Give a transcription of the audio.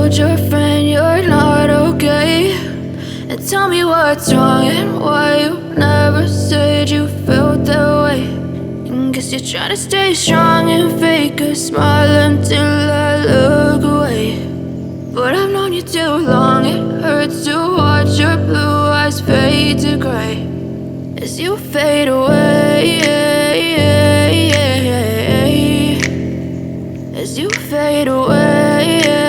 told your friend you're not okay, and tell me what's wrong and why you never said you felt that way. And guess you're trying to stay strong and fake a smile until I look away. But I've known you too long, it hurts to watch your blue eyes fade to gray as you fade away, as you fade away.